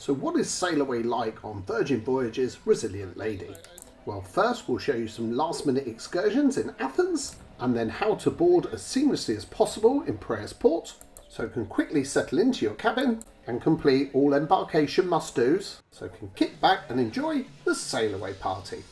So what is sailaway like on Virgin Voyages Resilient Lady? Well, first we'll show you some last minute excursions in Athens, and then how to board as seamlessly as possible in Piraeus Port, so you can quickly settle into your cabin and complete all embarkation must-dos, so you can kick back and enjoy the sailaway party.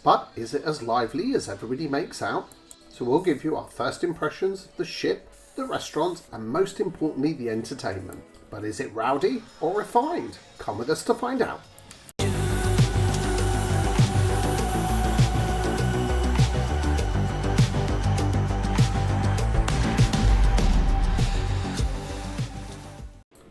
But is it as lively as everybody makes out? So we'll give you our first impressions of the ship, the restaurants, and most importantly the entertainment. But is it rowdy or refined? Come with us to find out.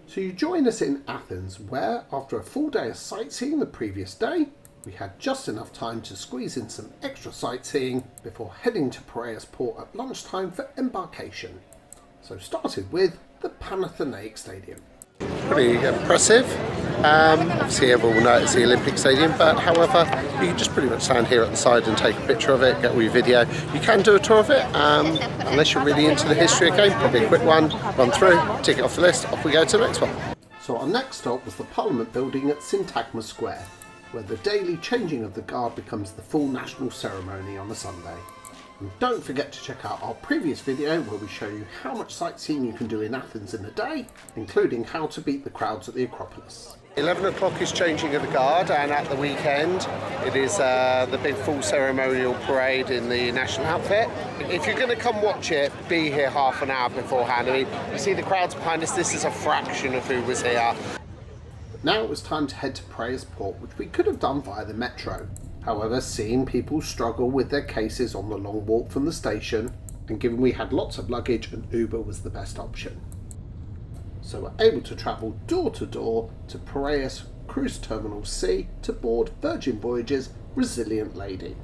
So you join us in Athens, where after a full day of sightseeing the previous day, we had just enough time to squeeze in some extra sightseeing before heading to Piraeus Port at lunchtime for embarkation. So started with the Panathenaic Stadium. Pretty impressive. Obviously everyone will know it's the Olympic Stadium, but however you can just pretty much stand here at the side and take a picture of it, get all your video. You can do a tour of it, unless you're really into the history of the game. Probably a quick one, run through, tick it off the list, off we go to the next one. So our next stop was the Parliament building at Syntagma Square, where the daily changing of the guard becomes the full national ceremony on a Sunday. And don't forget to check out our previous video where we show you how much sightseeing you can do in Athens in a day, including how to beat the crowds at the Acropolis. 11 o'clock is changing of the guard, and at the weekend it is the big full ceremonial parade in the national outfit. If you're going to come watch it, be here half an hour beforehand. I mean, you see the crowds behind us, this is a fraction of who was here. But now it was time to head to Piraeus Port, which we could have done via the Metro. However, seeing people struggle with their cases on the long walk from the station, and given we had lots of luggage, an Uber was the best option. So we're able to travel door to door to Piraeus Cruise Terminal C to board Virgin Voyages Resilient Lady,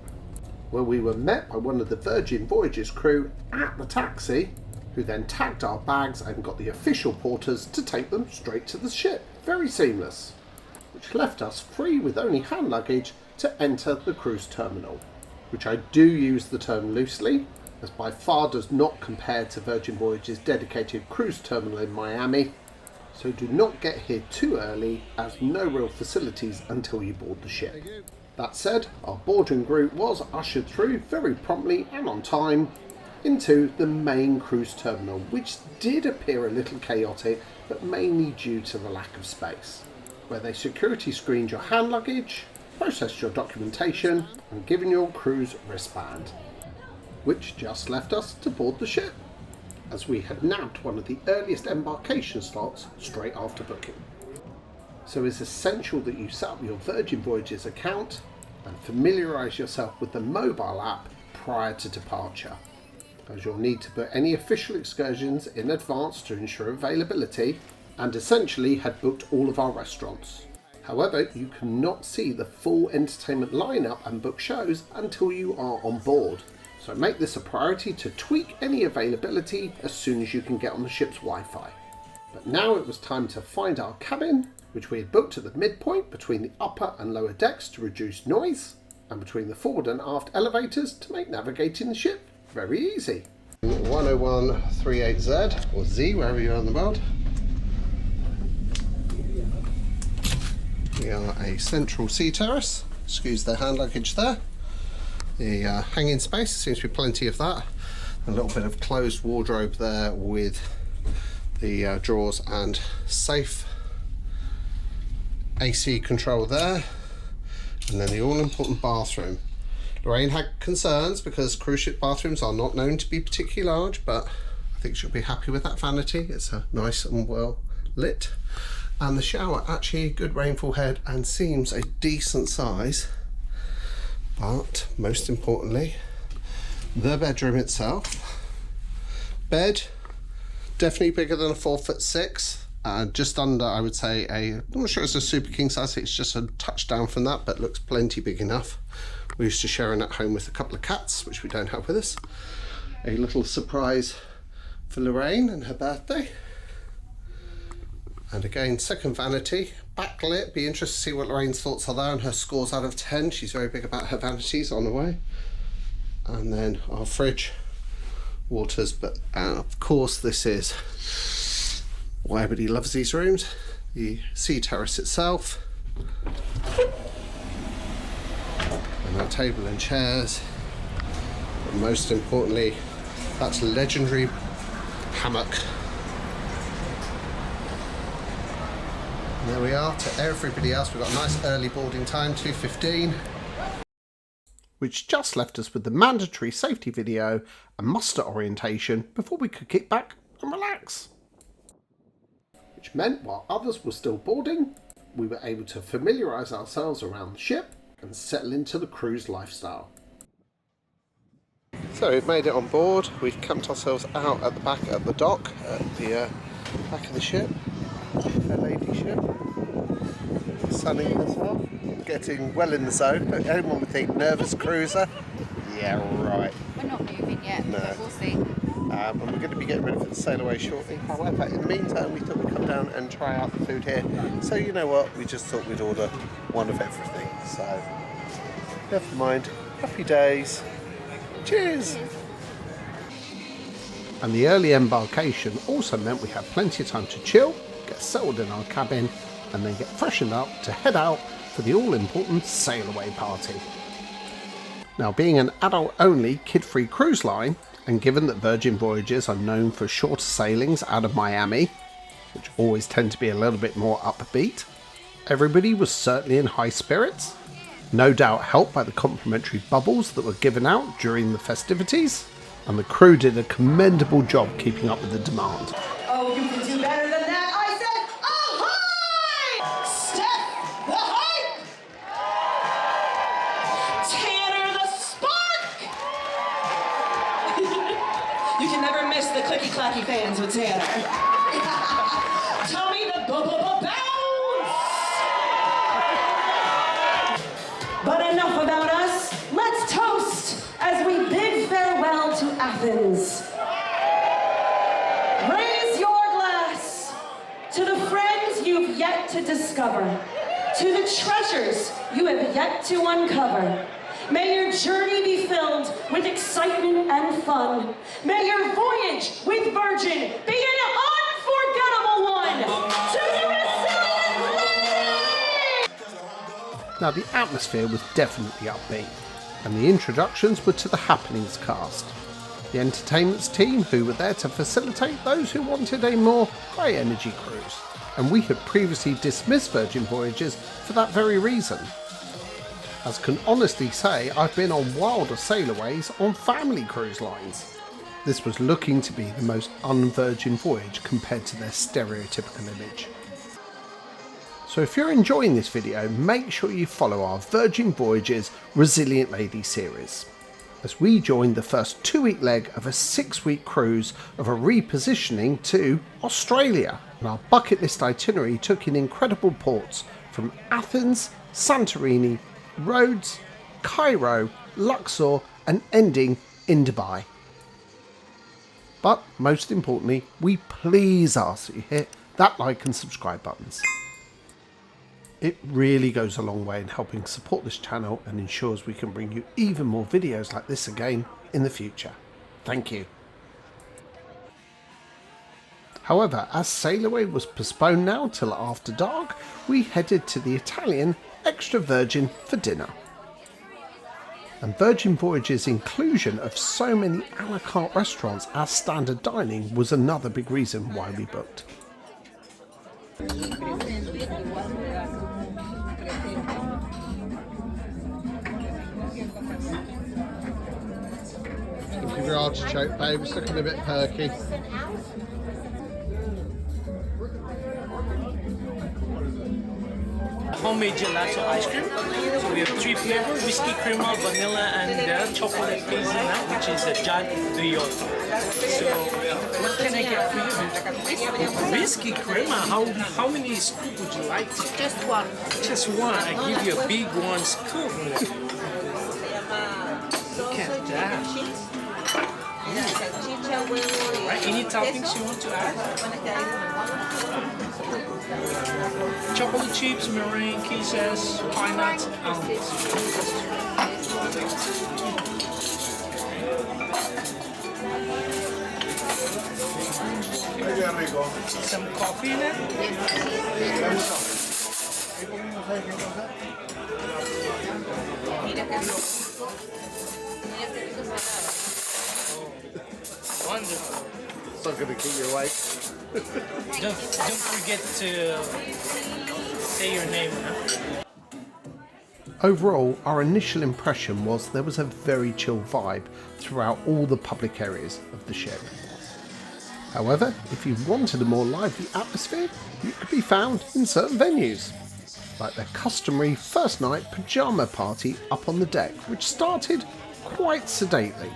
where we were met by one of the Virgin Voyages crew at the taxi, who then tagged our bags and got the official porters to take them straight to the ship. Very seamless, which left us free with only hand luggage to enter the cruise terminal, which I do use the term loosely, as by far does not compare to Virgin Voyages' dedicated cruise terminal in Miami, so do not get here too early, as no real facilities until you board the ship. That said, our boarding group was ushered through very promptly and on time into the main cruise terminal, which did appear a little chaotic, but mainly due to the lack of space, where they security screened your hand luggage, processed your documentation, and given your cruise wristband, which just left us to board the ship, as we had nabbed one of the earliest embarkation slots straight after booking. So it's essential that you set up your Virgin Voyages account and familiarise yourself with the mobile app prior to departure, as you'll need to book any official excursions in advance to ensure availability, and essentially had booked all of our restaurants. However, you cannot see the full entertainment lineup and book shows until you are on board, so make this a priority to tweak any availability as soon as you can get on the ship's Wi-Fi. But now it was time to find our cabin, which we had booked at the midpoint between the upper and lower decks to reduce noise, and between the forward and aft elevators to make navigating the ship very easy. 10138Z, or Z, wherever you are in the world. We are a central sea terrace. Excuse the hand luggage there. The hanging space, seems to be plenty of that. A little bit of closed wardrobe there with the drawers and safe. AC control there. And then the all-important bathroom. Lorraine had concerns because cruise ship bathrooms are not known to be particularly large, but I think she'll be happy with that vanity. It's nice and well lit. And the shower, actually a good rainfall head and seems a decent size. But most importantly, the bedroom itself. Bed, definitely bigger than a 4'6", just under, I would say, I'm not sure it's a super king size, it's just a touch down from that, but looks plenty big enough. We're used to sharing at home with a couple of cats, which we don't have with us. A little surprise for Lorraine and her birthday. And again, second vanity, backlit. Be interested to see what Lorraine's thoughts are there and her scores out of 10. She's very big about her vanities on the way. And then our fridge, waters, but of course this is why everybody loves these rooms. the Sea Terrace itself, and our table and chairs, but most importantly, that's legendary hammock. And there we are. To everybody else, we've got a nice early boarding time, 2:15. Which just left us with the mandatory safety video and muster orientation before we could kick back and relax. Which meant while others were still boarding, we were able to familiarise ourselves around the ship and settle into the cruise lifestyle. So we've made it on board. We've camped ourselves out at the back at the dock, at the back of the ship, Fair Lady ship. Sunning us off, getting well in the zone. Anyone would think nervous cruiser. Yeah, right. We're not moving yet, No. but we'll see. And we're going to be getting ready for the sailaway shortly. However, in the meantime, we thought we'd come down and try out the food here. So you know what? We just thought we'd order one of everything. So never mind. Happy days. Cheers. And the early embarkation also meant we had plenty of time to chill, get settled in our cabin, and then get freshened up to head out for the all-important sail-away party. Now, being an adult-only, kid-free cruise line, and given that Virgin Voyages are known for shorter sailings out of Miami, which always tend to be a little bit more upbeat, everybody was certainly in high spirits, no doubt helped by the complimentary bubbles that were given out during the festivities, and the crew did a commendable job keeping up with the demand. Oh, you can do better than that. I said, ahoy! Step the hype! Tanner the spark! You can never miss the clicky-clacky fans with Tanner. Tommy the bounce! But enough about us. Let's toast as we bid farewell to Athens. Raise your glass to the friends you've yet to discover, to the treasures you have yet to uncover. May your journey be filled with excitement and fun. May your voyage with Virgin be an unforgettable one. To the resilient lady! Now, the atmosphere was definitely upbeat, and the introductions were to the Happenings cast, the entertainments team who were there to facilitate those who wanted a more high-energy cruise, and we had previously dismissed Virgin Voyages for that very reason. As can honestly say, I've been on wilder sailaways on family cruise lines. This was looking to be the most un-Virgin voyage compared to their stereotypical image. So if you're enjoying this video, make sure you follow our Virgin Voyages Resilient Lady series, as we joined the first 2-week leg of a 6-week cruise of a repositioning to Australia. And our bucket list itinerary took in incredible ports from Athens, Santorini, Rhodes, Cairo, Luxor, and ending in Dubai. But most importantly, we please ask that you hit that like and subscribe buttons. It really goes a long way in helping support this channel and ensures we can bring you even more videos like this again in the future. Thank you. However, as Sailaway was postponed now till after dark, we headed to the Italian Extra Virgin for dinner. And Virgin Voyages' inclusion of so many a la carte restaurants as standard dining was another big reason why we booked. Give your artichoke, babe. It's looking a bit perky. Homemade gelato ice cream. So we have 3 flavors: whiskey creamer, vanilla, and chocolate hazelnut, which is a John Dior. So what can I get for you? Whiskey creamer. How many scoops would you like? Just one. Just one. I give you a big 1 scoop. Look at that. Right, any toppings you want to add? Chocolate chips, meringue, kisses, pine nuts, almonds. Some coffee in it? Wonderful. It's not going to keep you awake. Don't forget to say your name, huh? Overall, our initial impression was there was a very chill vibe throughout all the public areas of the ship. However, if you wanted a more lively atmosphere, it could be found in certain venues, like their customary first night pyjama party up on the deck, which started quite sedately.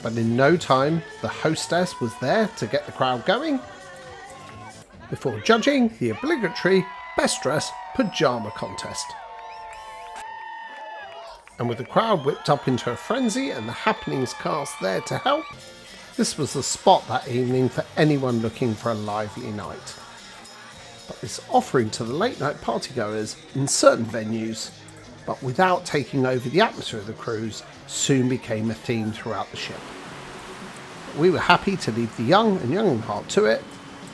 But in no time, the hostess was there to get the crowd going, before judging the obligatory best dress pyjama contest. And with the crowd whipped up into a frenzy and the happenings cast there to help, this was the spot that evening for anyone looking for a lively night. But this offering to the late night partygoers in certain venues, but without taking over the atmosphere of the cruise, soon became a theme throughout the ship. We were happy to leave the young and young in heart to it,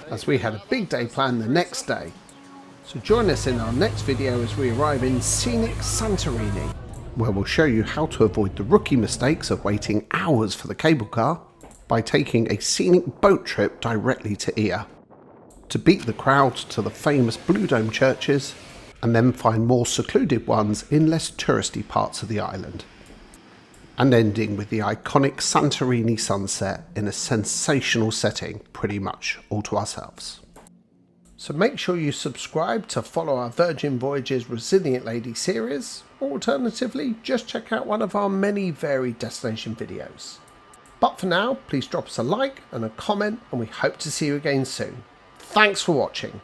as we had a big day planned the next day. So join us in our next video as we arrive in scenic Santorini, where we'll show you how to avoid the rookie mistakes of waiting hours for the cable car by taking a scenic boat trip directly to Ia, to beat the crowd to the famous Blue Dome churches, and then find more secluded ones in less touristy parts of the island, and ending with the iconic Santorini sunset in a sensational setting pretty much all to ourselves. So make sure you subscribe to follow our Virgin Voyages Resilient Lady series, or alternatively just check out one of our many varied destination videos. But for now, please drop us a like and a comment, and we hope to see you again soon. Thanks for watching.